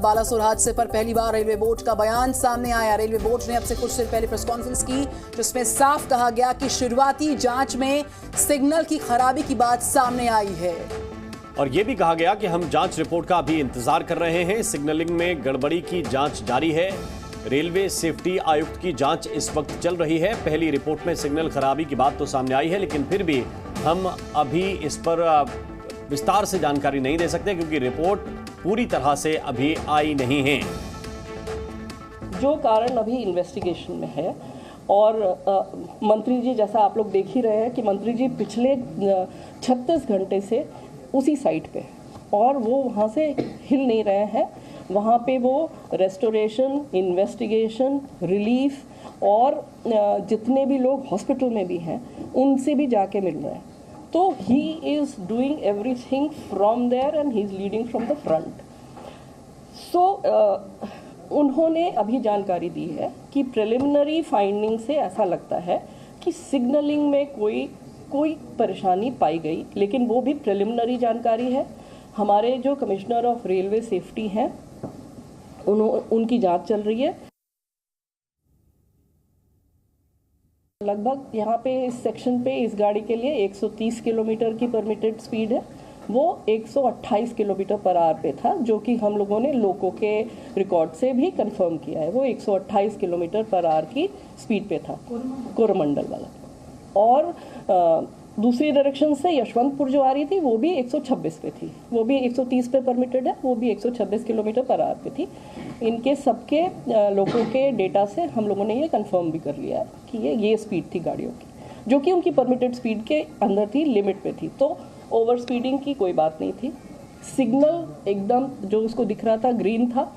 बालासोर हादसे पर पहली बार रेलवे बोर्ड का बयान सामने आया। रेलवे बोर्ड ने अब से कुछ देर पहले प्रेस कॉन्फ्रेंस की, जिसमें साफ कहा गया कि शुरुआती जांच में सिग्नल की खराबी की बात सामने आई है। और यह भी कहा गया कि हम जांच रिपोर्ट का अभी इंतजार कर रहे हैं। सिग्नलिंग में गड़बड़ी की जांच जारी है। रेलवे सेफ्टी आयुक्त की जांच इस वक्त चल रही है। पहली रिपोर्ट में सिग्नल खराबी की बात तो सामने आई है, लेकिन फिर भी हम अभी इस पर विस्तार से जानकारी नहीं दे सकते, क्योंकि रिपोर्ट पूरी तरह से अभी आई नहीं है। जो कारण अभी इन्वेस्टिगेशन में है, और मंत्री जी, जैसा आप लोग देख ही रहे हैं कि मंत्री जी पिछले 36 घंटे से उसी साइट पे, और वो वहाँ से हिल नहीं रहे हैं। वहाँ पे वो रेस्टोरेशन, इन्वेस्टिगेशन, रिलीफ और जितने भी लोग हॉस्पिटल में भी हैं उनसे भी जाके मिल रहे हैं। तो he is doing everything from there and he is leading from the front. So उन्होंने अभी जानकारी दी है कि प्रिलिमिनरी फाइंडिंग से ऐसा लगता है कि सिग्नलिंग में कोई परेशानी पाई गई, लेकिन वो भी प्रिलिमिनरी जानकारी है। हमारे जो कमिश्नर ऑफ रेलवे सेफ्टी हैं उनकी जांच चल रही है। लगभग यहाँ पे इस सेक्शन पे इस गाड़ी के लिए 130 किलोमीटर की परमिटेड स्पीड है, वो 128 किलोमीटर पर आवर पे था, जो कि हम लोगों ने लोको के रिकॉर्ड से भी कंफर्म किया है। वो 128 किलोमीटर पर आवर की स्पीड पे था, कोरोमंडल वाला। और दूसरी डायरेक्शन से यशवंतपुर जो आ रही थी वो भी 126 पे थी, वो भी 130 पे परमिटेड है, वो भी 126 किलोमीटर पर आवर पे थी। इनके सबके लोगों के डेटा से हम लोगों ने ये कंफर्म भी कर लिया है कि ये स्पीड थी गाड़ियों की, जो कि उनकी परमिटेड स्पीड के अंदर थी, लिमिट पे थी। तो ओवर स्पीडिंग की कोई बात नहीं थी। सिग्नल एकदम जो उसको दिख रहा था ग्रीन था।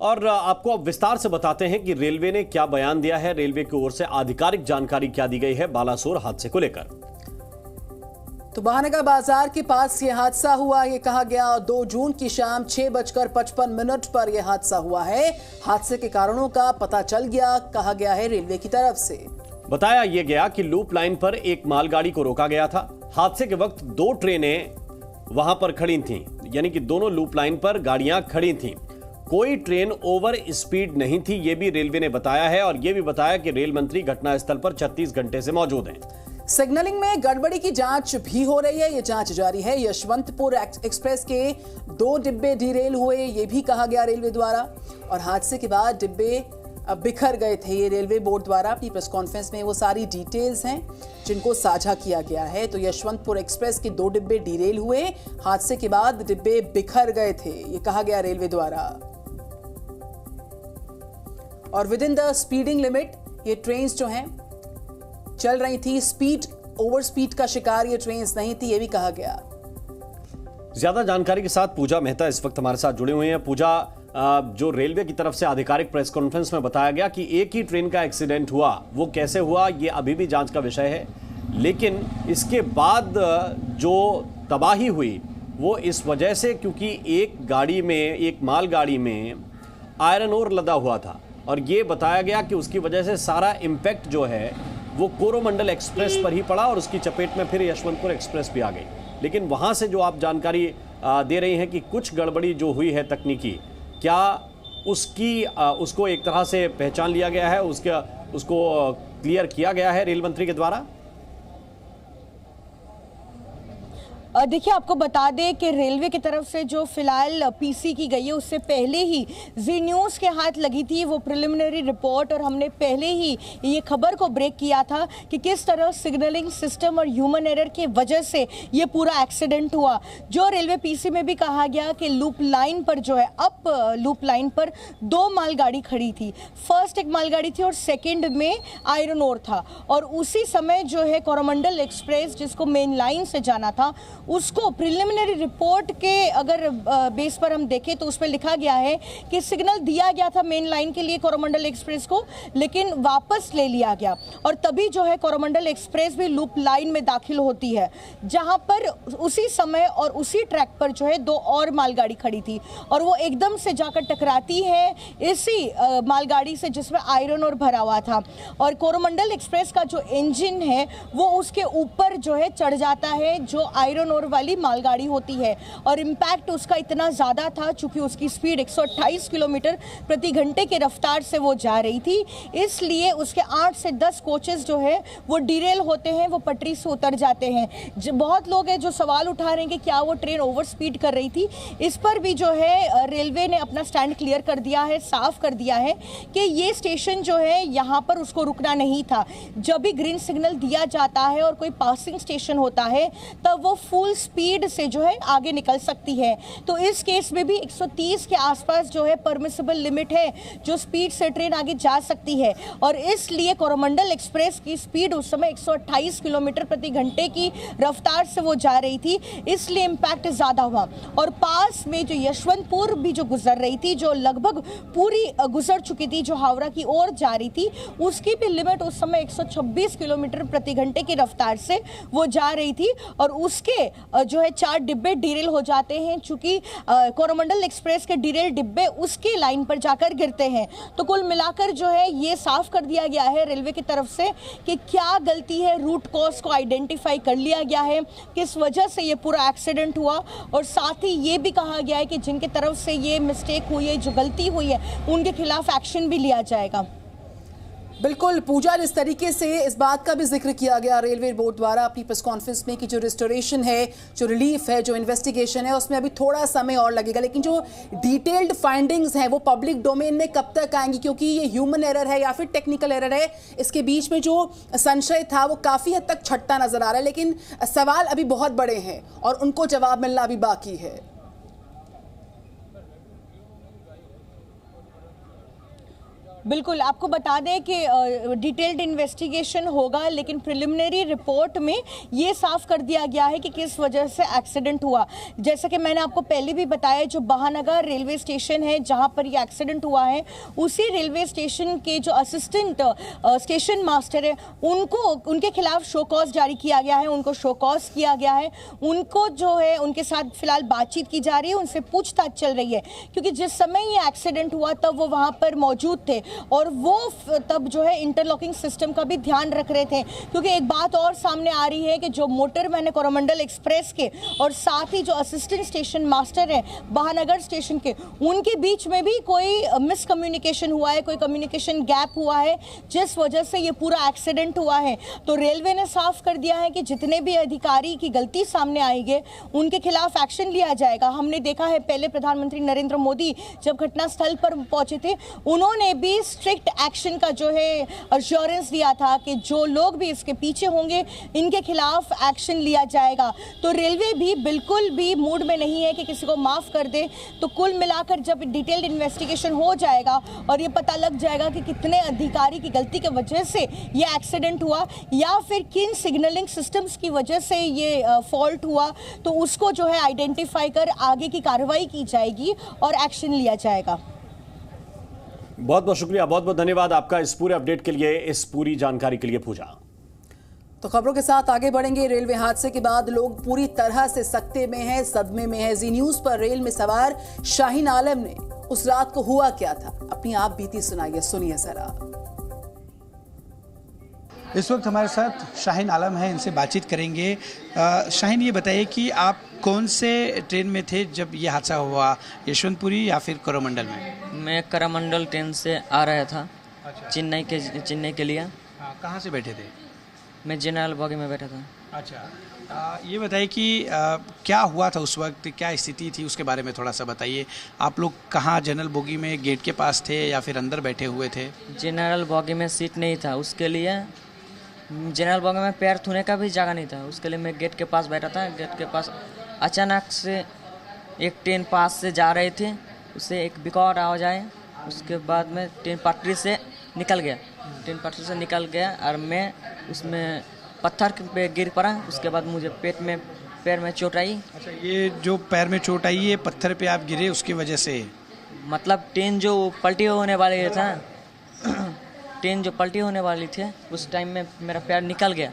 और आपको अब विस्तार से बताते हैं कि रेलवे ने क्या बयान दिया है। रेलवे की ओर से आधिकारिक जानकारी क्या दी गई है बालासोर हादसे को लेकर। तो बहानगा बाजार के पास यह हादसा हुआ। यह कहा गया 2 जून की शाम 6:55 पर यह हादसा हुआ है। हादसे के कारणों का पता चल गया, कहा गया है रेलवे की तरफ से। बताया यह गया कि लूप लाइन पर एक मालगाड़ी को रोका गया था। हादसे के वक्त 2 ट्रेनें वहां पर खड़ी थीं, यानी कि दोनों लूप लाइन पर गाड़ियां खड़ी थीं। कोई ट्रेन ओवर स्पीड नहीं थी, यह भी रेलवे ने बताया है। और यह भी बताया कि रेल मंत्री घटनास्थल पर 36 घंटे से मौजूद हैं। सिग्नलिंग में गड़बड़ी की जांच भी हो रही है, ये जांच जारी है। यशवंतपुर एक्सप्रेस के 2 डिब्बे डिरेल हुए, ये भी कहा गया रेलवे द्वारा। और हादसे के बाद डिब्बे बिखर गए थे। ये रेलवे बोर्ड द्वारा अपनी प्रेस कॉन्फ्रेंस में वो सारी डिटेल्स हैं जिनको साझा किया गया है। तो यशवंतपुर एक्सप्रेस के 2 डिब्बे डिरेल हुए, हादसे के बाद डिब्बे बिखर गए थे, ये कहा गया रेलवे द्वारा। और with in the speeding limit ये ट्रेन्स जो हैं चल रही थी। स्पीड, ओवर स्पीड का शिकार ये ट्रेन्स नहीं थी, ये भी कहा गया। ज्यादा जानकारी के साथ पूजा मेहता इस वक्त हमारे साथ जुड़े हुए हैं। पूजा, जो रेलवे की तरफ से आधिकारिक प्रेस कॉन्फ्रेंस में बताया गया कि एक ही ट्रेन का एक्सीडेंट हुआ, वो कैसे हुआ ये अभी भी जांच का विषय है। लेकिन इसके बाद जो तबाही हुई वो इस वजह से क्योंकि एक मालगाड़ी में आयरन ओर लदा हुआ था। और ये बताया गया कि उसकी वजह से सारा इम्पैक्ट जो है वो कोरोमंडल एक्सप्रेस पर ही पड़ा और उसकी चपेट में फिर यशवंतपुर एक्सप्रेस भी आ गई। लेकिन वहाँ से जो आप जानकारी दे रही हैं कि कुछ गड़बड़ी जो हुई है तकनीकी, क्या उसको एक तरह से पहचान लिया गया है, उसको क्लियर किया गया है रेल मंत्री के द्वारा? देखिए, आपको बता दें कि रेलवे की तरफ से जो फिलहाल पीसी की गई है, उससे पहले ही जी न्यूज़ के हाथ लगी थी वो प्रिलिमिनरी रिपोर्ट, और हमने पहले ही ये खबर को ब्रेक किया था कि किस तरह सिग्नलिंग सिस्टम और ह्यूमन एरर की वजह से ये पूरा एक्सीडेंट हुआ। जो रेलवे पीसी में भी कहा गया कि लूप लाइन पर जो है, अप लूप लाइन पर 2 मालगाड़ी खड़ी थी। फर्स्ट एक मालगाड़ी थी और सेकेंड में आयरन ओर था। और उसी समय जो है कोरोमंडल एक्सप्रेस, जिसको मेन लाइन से जाना था, उसको प्रिलिमिनरी रिपोर्ट के अगर बेस पर हम देखें तो उसमें लिखा गया है कि सिग्नल दिया गया था मेन लाइन के लिए कोरोमंडल एक्सप्रेस को, लेकिन वापस ले लिया गया। और तभी जो है कोरोमंडल एक्सप्रेस भी लूप लाइन में दाखिल होती है, जहां पर उसी समय और उसी ट्रैक पर जो है 2 और मालगाड़ी खड़ी थी, और वो एकदम से जाकर टकराती है इसी मालगाड़ी से जिसमें आयरन ओर भरा हुआ था। और कोरोमंडल एक्सप्रेस का जो इंजन है वो उसके ऊपर जो है चढ़ जाता है, जो आयरन पावर वाली मालगाड़ी होती है और इम्पैक्ट उसका इतना ज़्यादा था चूँकि उसकी स्पीड 128 किलोमीटर प्रति घंटे की रफ्तार से वो जा रही थी, इसलिए उसके 8 से 10 कोचेस जो है वो डिरेल होते हैं, वो पटरी से उतर जाते हैं। बहुत लोग हैं जो सवाल उठा रहे हैं कि क्या वो ट्रेन ओवर स्पीड कर रही थी। इस पर भी जो है रेलवे ने अपना स्टैंड क्लियर कर दिया है, साफ कर दिया है कि ये स्टेशन जो है यहाँ पर उसको रुकना नहीं था। जब भी ग्रीन सिग्नल दिया जाता है और कोई पासिंग स्टेशन होता है तब वो फुल स्पीड से जो है आगे निकल सकती है। तो इस केस में भी 130 के आसपास जो है परमिसिबल लिमिट है जो स्पीड से ट्रेन आगे जा सकती है और इसलिए कोरोमंडल एक्सप्रेस की स्पीड उस समय 128 किलोमीटर प्रति घंटे की रफ्तार से वो जा रही थी, इसलिए इम्पैक्ट ज़्यादा हुआ। और पास में जो यशवंतपुर भी जो गुजर रही थी, जो लगभग पूरी गुजर चुकी थी, जो हावड़ा की ओर जा रही थी, उसकी भी लिमिट उस समय 126 किलोमीटर प्रति घंटे की रफ्तार से वो जा रही थी और उसके जो है 4 डिब्बे डिरेल हो जाते हैं। चूंकि कोरोमंडल एक्सप्रेस के डिरेल डिब्बे उसके लाइन पर जाकर गिरते हैं। तो कुल मिलाकर जो है ये साफ कर दिया गया है रेलवे की तरफ से कि क्या गलती है, रूट कॉज को आइडेंटिफाई कर लिया गया है, किस वजह से ये पूरा एक्सीडेंट हुआ और साथ ही ये भी कहा गया है कि जिनके तरफ से ये मिस्टेक हुई है, जो गलती हुई है, उनके खिलाफ एक्शन भी लिया जाएगा। बिल्कुल पूजा, जिस तरीके से इस बात का भी जिक्र किया गया रेलवे बोर्ड द्वारा अपनी प्रेस कॉन्फ्रेंस में कि जो रिस्टोरेशन है, जो रिलीफ है, जो इन्वेस्टिगेशन है, उसमें अभी थोड़ा समय और लगेगा, लेकिन जो डिटेल्ड फाइंडिंग्स हैं वो पब्लिक डोमेन में कब तक आएंगी, क्योंकि ये ह्यूमन एरर है या फिर टेक्निकल एरर है, इसके बीच में जो संशय था वो काफ़ी हद तक छटता नजर आ रहा है, लेकिन सवाल अभी बहुत बड़े हैं और उनको जवाब मिलना अभी बाकी है। बिल्कुल, आपको बता दें कि डिटेल्ड इन्वेस्टिगेशन होगा, लेकिन प्रिलिमिनरी रिपोर्ट में ये साफ कर दिया गया है कि किस वजह से एक्सीडेंट हुआ। जैसा कि मैंने आपको पहले भी बताया, जो बहानगर रेलवे स्टेशन है जहां पर ये एक्सीडेंट हुआ है, उसी रेलवे स्टेशन के जो असिस्टेंट स्टेशन मास्टर है उनके खिलाफ शो कॉज जारी किया गया है, उनको शो कॉज किया गया है। उनको जो है उनके साथ फिलहाल बातचीत की जा रही है, उनसे पूछताछ चल रही है, क्योंकि जिस समय ये एक्सीडेंट हुआ तब वो वहाँ पर मौजूद थे और वो तब जो है इंटरलॉकिंग सिस्टम का भी ध्यान रख रहे थे। क्योंकि एक बात और सामने आ रही है कि जो मोटरमैन है कोरोमंडल एक्सप्रेस के और साथ ही जो असिस्टेंट स्टेशन मास्टर है बहानगर स्टेशन के, उनके बीच में भी कोई मिसकम्युनिकेशन हुआ है, कोई कम्युनिकेशन गैप हुआ है, जिस वजह से ये पूरा एक्सीडेंट हुआ है। तो रेलवे ने साफ कर दिया है कि जितने भी अधिकारी की गलती सामने आएगी उनके खिलाफ एक्शन लिया जाएगा। हमने देखा है पहले प्रधानमंत्री नरेंद्र मोदी जब घटनास्थल पर पहुंचे थे, उन्होंने भी स्ट्रिक्ट एक्शन का जो है अश्योरेंस दिया था कि जो लोग भी इसके पीछे होंगे इनके खिलाफ एक्शन लिया जाएगा। तो रेलवे भी बिल्कुल भी मूड में नहीं है कि किसी को माफ कर दे। तो कुल मिलाकर जब डिटेल्ड इन्वेस्टिगेशन हो जाएगा और ये पता लग जाएगा कि कितने अधिकारी की गलती की वजह से ये एक्सीडेंट हुआ या फिर किन सिग्नलिंग सिस्टम्स की वजह से ये फॉल्ट हुआ, तो उसको जो है आइडेंटिफाई कर आगे की कार्रवाई की जाएगी और एक्शन लिया जाएगा। बहुत बहुत शुक्रिया, बहुत बहुत धन्यवाद आपका इस पूरे अपडेट के लिए, इस पूरी जानकारी के लिए पूजा। तो खबरों के साथ आगे बढ़ेंगे। रेलवे हादसे के बाद लोग पूरी तरह से सख्ते में हैं, सदमे में है। जी न्यूज पर रेल में सवार शाहीन आलम ने उस रात को हुआ क्या था, अपनी आप बीती सुनाइए, सुनिए जरा। इस वक्त हमारे साथ शाहीन आलम है, इनसे बातचीत करेंगे। शाहीन, ये बताइए कि आप कौन से ट्रेन में थे जब ये हादसा हुआ, यशवंतपुरी या फिर कोरोमंडल में? मैं कोरोमंडल ट्रेन से आ रहा था। अच्छा। चेन्नई के लिए। कहाँ से बैठे थे? मैं जनरल बॉगी में बैठा था। अच्छा, ये बताइए कि क्या हुआ था उस वक्त, क्या स्थिति थी, उसके बारे में थोड़ा सा बताइए। आप लोग कहाँ, जनरल बोगी में गेट के पास थे या फिर अंदर बैठे हुए थे? जनरल बॉगी में सीट नहीं था, उसके लिए जनरल बॉगी में पैर छूने का भी जगह नहीं था, उसके लिए मैं गेट के पास बैठा था। गेट के पास अचानक से एक ट्रेन पास से जा रही थी, उससे एक बिकॉट आवाज आए, उसके बाद में ट्रेन पटरी से निकल गया और मैं उसमें पत्थर पे गिर पड़ा। उसके बाद मुझे पैर में चोट आई। अच्छा, ये जो पैर में चोट आई, ये पत्थर पे आप गिरे उसकी वजह से? मतलब ट्रेन जो पलटी होने वाली था ट्रेन जो पलटी होने वाली थी उस टाइम में मेरा पैर निकल गया,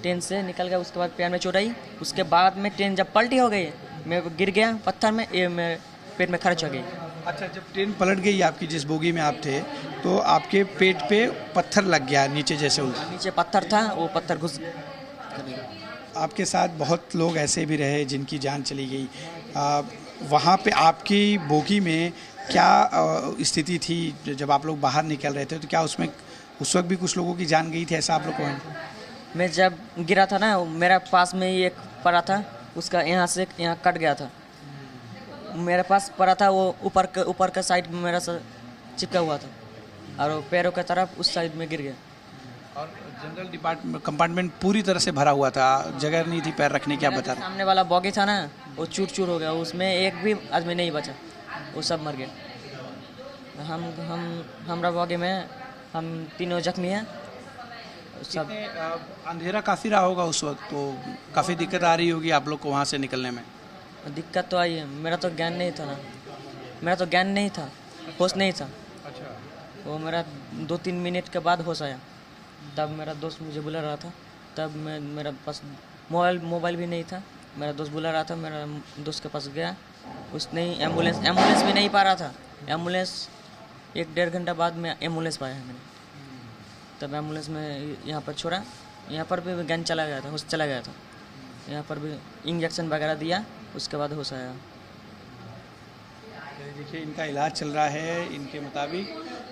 ट्रेन से निकल गया। उसके बाद पैर में चोट आई। उसके बाद में ट्रेन जब पलटी हो गई, मैं गिर गया पत्थर में, ये मेरे पेट में खर्च हो गई। अच्छा, जब ट्रेन पलट गई आपकी, जिस बोगी में आप थे, तो आपके पेट पे पत्थर लग गया नीचे, जैसे नीचे पत्थर था, वो पत्थर घुस। आपके साथ बहुत लोग ऐसे भी रहे जिनकी जान चली गई। वहाँ पे आपकी बोगी में क्या स्थिति थी जब आप लोग बाहर निकल रहे थे? तो क्या उसमें उस वक्त भी कुछ लोगों की जान गई थी, ऐसा आप लोग को? मैं जब गिरा था ना, मेरा पास में ही एक पड़ा था, उसका यहाँ से यहाँ कट गया था। मेरे पास पड़ा था, वो ऊपर का साइड में मेरा चिपका हुआ था और वो पैरों की तरफ उस साइड में गिर गया। और जनरल कंपार्टमेंट पूरी तरह से भरा हुआ था, जगह नहीं थी पैर रखने की। आप बता रहे सामने वाला बॉगी था ना, वो चूर चूर हो गया, उसमें एक भी आदमी नहीं बचा, वो सब मर गया। हमारा बॉगी में हम तीनों जख्मी हैं सब। अंधेरा काफ़ी रहा होगा उस वक्त, तो काफ़ी दिक्कत आ रही होगी आप लोग को वहाँ से निकलने में? दिक्कत तो आई है, मेरा तो ज्ञान नहीं था ना, मेरा तो ज्ञान नहीं था, होश नहीं था। अच्छा। वो मेरा 2-3 मिनट के बाद होश आया, तब मेरा दोस्त मुझे बुला रहा था, तब मेरा पास मोबाइल भी नहीं था। मेरा दोस्त बुला रहा था, मेरा दोस्त के पास गया, उसने एम्बुलेंस भी नहीं पा रहा था। एम्बुलेंस 1-1.5 घंटा बाद में एम्बुलेंस पाया है मैंने, तब एम्बुलेंस में यहाँ पर छोड़ा। यहाँ पर भी गन चला गया था, होश चला गया था। यहाँ पर भी इंजेक्शन वगैरह दिया, उसके बाद होश आया। देखिए, इनका इलाज चल रहा है। इनके मुताबिक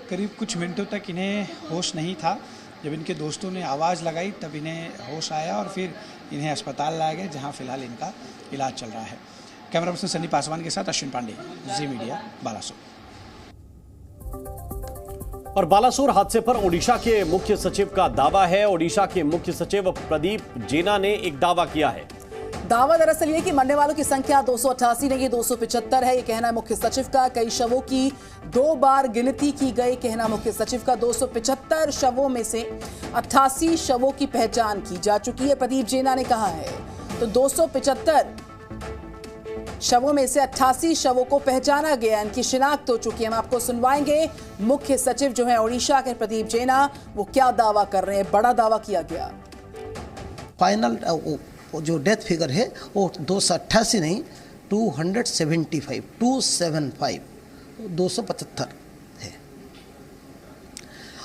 करीब कुछ मिनटों तक इन्हें होश नहीं था। जब इनके दोस्तों ने आवाज़ लगाई तब इन्हें होश आया और फिर इन्हें अस्पताल लाया गया, जहां फिलहाल इनका इलाज चल रहा है। कैमरा पर्सन सनी पासवान के साथ अश्विन पांडे, जी मीडिया, बालासोर। और बालासोर हादसे पर ओडिशा के मुख्य सचिव का दावा है। ओडिशा के मुख्य सचिव प्रदीप जेना ने एक दावा किया है। दावा दरअसल ये कि मरने वालों की संख्या 288 नहीं, 275 है, ये कहना है मुख्य सचिव का। कई शवों की 2 बार गिनती की गई, कहना मुख्य सचिव का। 275 शवों में से 88 शवों की पहचान की जा चुकी है, प्रदीप जेना ने कहा है। तो 275 शवों में से 88 शवों को पहचाना गया, इनकी शिनाख्त हो चुकी है। हम आपको सुनवाएंगे मुख्य सचिव जो है ओडिशा के प्रदीप जेना, वो क्या दावा कर रहे हैं। बड़ा दावा किया गया। फाइनल जो डेथ फिगर है वो 288 नहीं, 275 है।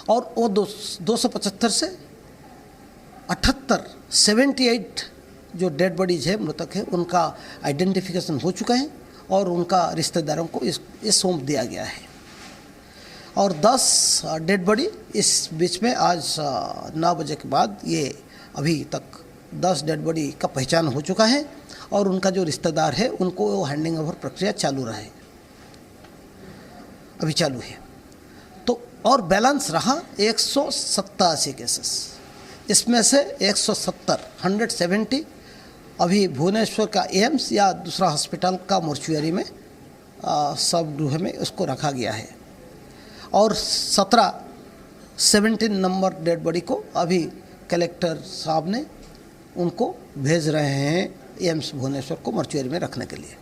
और वो 275 से 78 जो डेड बॉडीज है, मृतक है, उनका आइडेंटिफिकेशन हो चुका है और उनका रिश्तेदारों को ये सौंप दिया गया है। और 10 डेड बॉडी इस बीच में आज 9 बजे के बाद ये अभी तक 10 डेड बॉडी का पहचान हो चुका है और उनका जो रिश्तेदार है उनको हैंडिंग ओवर प्रक्रिया चालू रहा है, अभी चालू है। तो और बैलेंस रहा 187 केसेस, इसमें से 170 अभी भुवनेश्वर का एम्स या दूसरा हॉस्पिटल का मोर्चुअरी में सब गृह में उसको रखा गया है। और 17 नंबर डेड बॉडी को अभी कलेक्टर साहब ने उनको भेज रहे हैं एम्स भुवनेश्वर को मोर्चुअरी में रखने के लिए।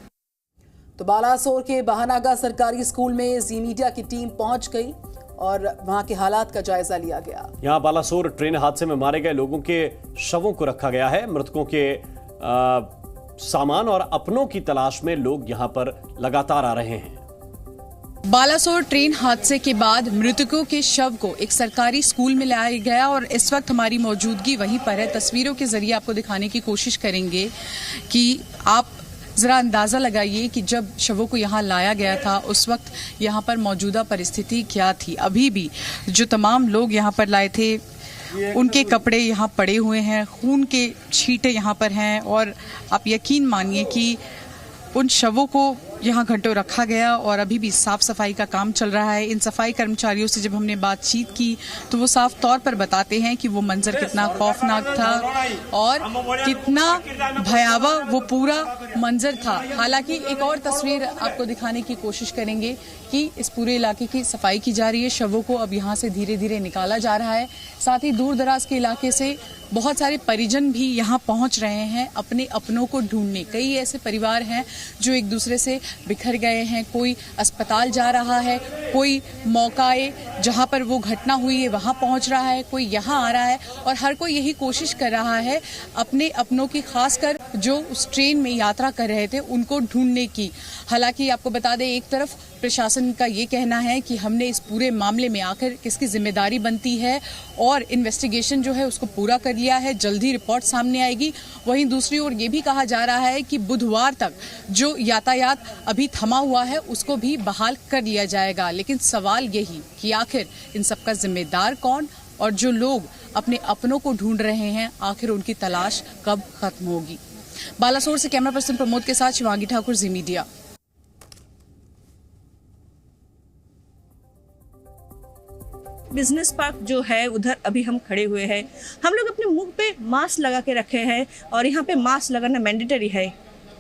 तो बालासोर के बहानागा सरकारी स्कूल में जी मीडिया की टीम पहुंच गई और वहां के हालात का जायजा लिया गया। यहां बालासोर ट्रेन हादसे में मारे गए लोगों के शवों को रखा गया है। मृतकों के सामान और अपनों की तलाश में लोग यहां पर लगातार आ रहे हैं। बालासोर ट्रेन हादसे के बाद मृतकों के शव को एक सरकारी स्कूल में लाया गया और इस वक्त हमारी मौजूदगी वहीं पर है। तस्वीरों के जरिए आपको दिखाने की कोशिश करेंगे कि आप जरा अंदाजा लगाइए कि जब शवों को यहाँ लाया गया था उस वक्त यहाँ पर मौजूदा परिस्थिति क्या थी। अभी भी जो तमाम लोग यहाँ पर लाए थे उनके कपड़े यहाँ पड़े हुए हैं, खून के छींटे यहाँ पर हैं और आप यकीन मानिए कि उन शवों को यहाँ घंटों रखा गया और अभी भी साफ सफाई का काम चल रहा है। इन सफाई कर्मचारियों से जब हमने बातचीत की तो वो साफ तौर पर बताते हैं कि वो मंजर कितना खौफनाक था और कितना भयावह वो पूरा मंजर था। हालांकि एक और तस्वीर आपको दिखाने की कोशिश करेंगे कि इस पूरे इलाके की सफाई की जा रही है। शवों को अब यहाँ से धीरे धीरे निकाला जा रहा है। साथ ही दूर दराज के इलाके से बहुत सारे परिजन भी यहाँ पहुँच रहे हैं अपने अपनों को ढूंढने। कई ऐसे परिवार हैं जो एक दूसरे से बिखर गए हैं, कोई अस्पताल जा रहा है, कोई मौकाए जहाँ पर वो घटना हुई है वहाँ पहुँच रहा है, कोई यहाँ आ रहा है और हर कोई यही कोशिश कर रहा है अपने अपनों की, खासकर जो उस ट्रेन में यात्रा कर रहे थे उनको ढूंढने की। हालांकि आपको बता दें, एक तरफ प्रशासन का ये कहना है कि हमने इस पूरे मामले में आखिर किसकी जिम्मेदारी बनती है और इन्वेस्टिगेशन जो है उसको पूरा कर लिया है, जल्दी रिपोर्ट सामने आएगी। वहीं दूसरी ओर ये भी कहा जा रहा है कि बुधवार तक जो यातायात अभी थमा हुआ है उसको भी बहाल कर लिया जाएगा। लेकिन सवाल यही कि आखिर इन सबका जिम्मेदार कौन, और जो लोग अपने अपनों को ढूंढ रहे हैं आखिर उनकी तलाश कब खत्म होगी। बालासोर से कैमरा पर्सन प्रमोद के साथ शिवांगी ठाकुर, जी मीडिया। बिजनेस पार्क जो है उधर अभी हम खड़े हुए हैं। हम लोग अपने मुंह पे मास्क लगा के रखे हैं और यहाँ पे मास्क लगाना मैंडेटरी है,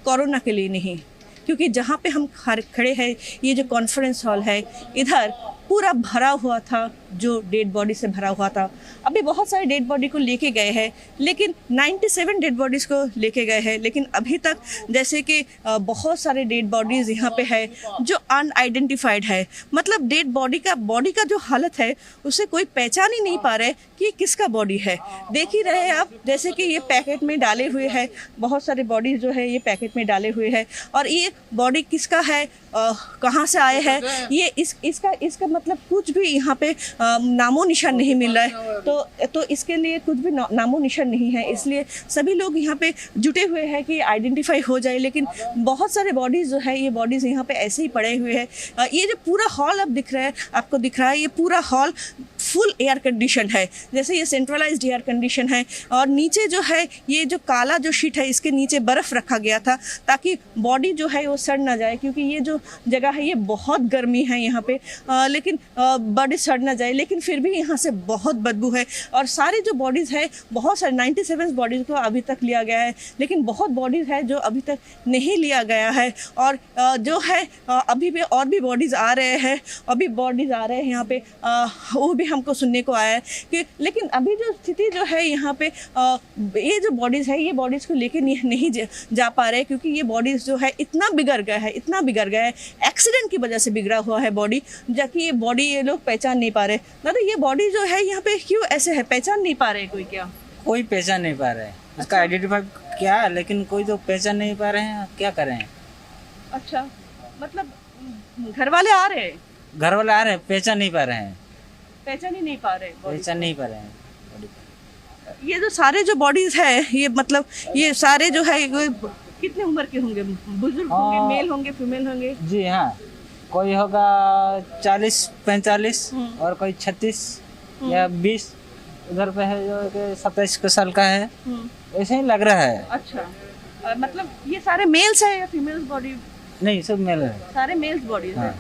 कोरोना के लिए नहीं। क्योंकि जहाँ पे हम खड़े हैं, ये जो कॉन्फ्रेंस हॉल है, इधर पूरा भरा हुआ था, जो डेड बॉडी से भरा हुआ था। अभी बहुत सारे डेड बॉडी को लेके गए हैं, लेकिन 97 डेड बॉडीज़ को लेके गए हैं, लेकिन अभी तक जैसे कि बहुत सारे डेड बॉडीज़ यहाँ पे है जो अनआइडेंटिफाइड है। मतलब डेड बॉडी का जो हालत है उसे कोई पहचान ही नहीं पा रहे कि ये किसका बॉडी है। देख ही रहे हैं आप, जैसे कि ये पैकेट में डाले हुए हैं, बहुत सारे बॉडीज जो है ये पैकेट में डाले हुए हैं, और ये बॉडी किसका है, कहाँ से आए हैं, ये इसका मतलब कुछ भी यहाँ पे नामो निशान नहीं मिल रहा है। तो इसके लिए कुछ भी नामो निशान नहीं है, इसलिए सभी लोग यहाँ पे जुटे हुए हैं कि आइडेंटिफाई हो जाए। लेकिन बहुत सारे बॉडीज़ जो है, ये बॉडीज़ यहाँ पे ऐसे ही पड़े हुए हैं। ये जो पूरा हॉल अब आपको दिख रहा है, ये पूरा हॉल फुल एयर कंडीशन है, जैसे ये सेंट्रलाइज्ड एयर कंडीशन है। और नीचे जो है, ये जो काला जो शीट है, इसके नीचे बर्फ़ रखा गया था ताकि बॉडी जो है वो सड़ ना जाए, क्योंकि ये जो जगह है ये बहुत गर्मी है यहाँ पे, लेकिन बॉडी सड़ ना जाए। लेकिन फिर भी यहाँ से बहुत बदबू है। और सारी जो बॉडीज़ है, बहुत सारे 97 बॉडीज़ को अभी तक लिया गया है, लेकिन बहुत बॉडीज़ है जो अभी तक नहीं लिया गया है। और जो है अभी भी और भी बॉडीज़ आ रहे हैं, अभी बॉडीज़ आ रहे हैं यहाँ पे, वो भी हमको सुनने को आया है कि, लेकिन अभी जो स्थिति जो है यहाँ पे, ये जो बॉडीज़ है, ये बॉडीज़ को लेके नहीं जा पा रहे, क्योंकि ये बॉडीज़ जो है इतना बिगड़ गया है, एक्सीडेंट की वजह से बिगड़ा हुआ है बॉडी, जाकि ये बॉडी ये लोग पहचान नहीं पा रहे। दादा, ये बॉडी जो है यहाँ पे क्यों ऐसे है, पहचान नहीं पा रहे? कोई पहचान नहीं पा रहे। इसका आइडेंटिफाई क्या है, लेकिन कोई तो पहचान नहीं पा रहे हैं, क्या करें। अच्छा, मतलब घर वाले आ रहे हैं, पहचान नहीं पा रहे हैं, पहचान ही नहीं पा रहे, पहचान नहीं पा रहे हैं। ये जो सारे जो बॉडीज है, ये मतलब ये सारे जो है कितने उम्र के होंगे? बुजुर्ग होंगे, मेल होंगे, फीमेल होंगे? जी हाँ, कोई होगा 40-45 और कोई 36 या 20। उधर पे है जो 27 साल का है, ऐसे ही लग रहा है। अच्छा, मतलब ये सारे मेल्स है या फीमेल्स बॉडी? नहीं, सब मेल है, सारे मेल्स बॉडीज है।